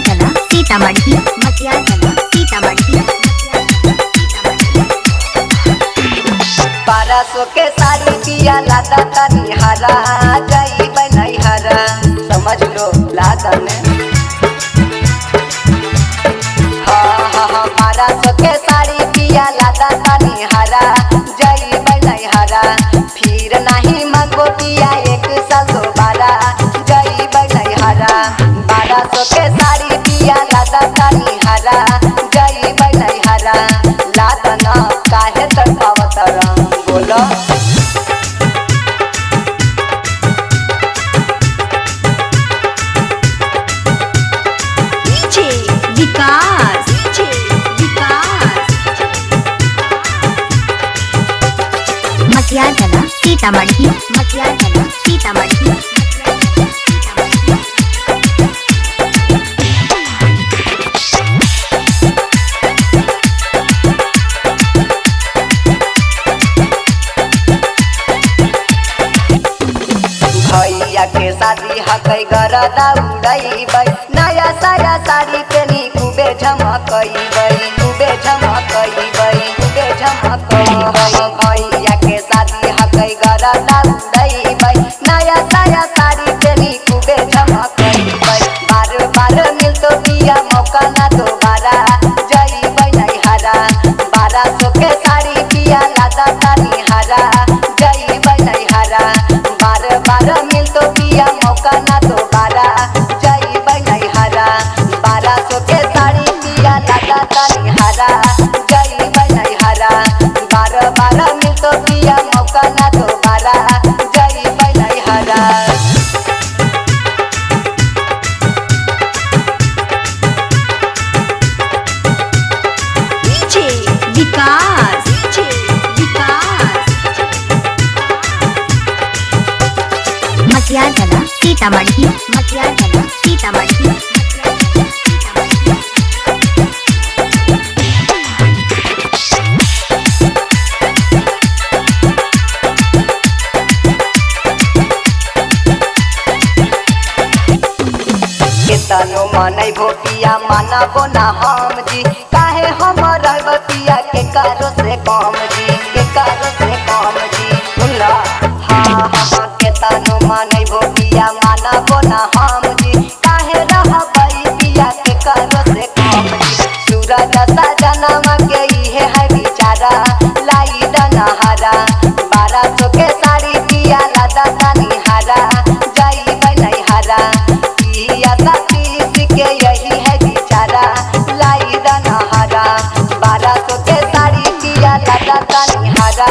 जना सीतामढ़ी मटिया जना सीतामढ़ी। 1200 के साड़ी पिया लादा तनी हरा जाई बनई हरा समझ लो लादन। हाँ हाँ हाँ 1200 के साड़ी पिया लादा तनी हरा जाई बनई हरा फिर नहीं मंगो पिया एक साल दोबारा जाई बनई हरा। 1200 के साड़ी पिया लादा तनी हरा जाई बनई हरा लादन काहे तड़पावत रंग बोलो। विकास मटिया जना सीतामढ़ी मटिया जना सीतामढ़ी। भैया के शादी हकई गरदा उड़ैबै नया साया साड़ी पेनी खूबे झमकैबै खूबे झमकैबै खूबे झमकैबै। भैया के शादी हकई गरदा उड़ैबै नया साया साड़ी पेनी खूबे झमकैबै। बार बार मिलतो पिया मौका ना दोबारा जइबै नहीं हरा। 1200 के साड़ी पिया लादा तनी हरा जइबै नहीं हरा। बार बार मिलतो पिया मौका ना दोबारा जइबै नहीं हरा। 1200 के साड़ी पिया लादा तनी हरा जइबै नहीं हरा। बार बार मिलतो पिया मौका ना दोबारा जइबै नहीं हरा। विकास मटिया जना सीतामढ़ी मटिया जना सीतामढ़ी। केतनो मानै भोटिया मानबो ना हम जी काहे हम रहब पिया के कारो से कम जी के कारो से कम जी सुनला। हाँ हाँ केतनो मानै भोटिया मानबो ना हम जी काहे रहब पिया के कारो से कम जी। सूरज सजनमा के इहे है बिचारा लाई दना हरा। 1200 के साड़ी पिया लादा तनी हरा जइबै नहीं हरा। पिया सतीश के यही है बिचारा लाई दना हरा। 1200 के साड़ी पिया लादा तनी हरा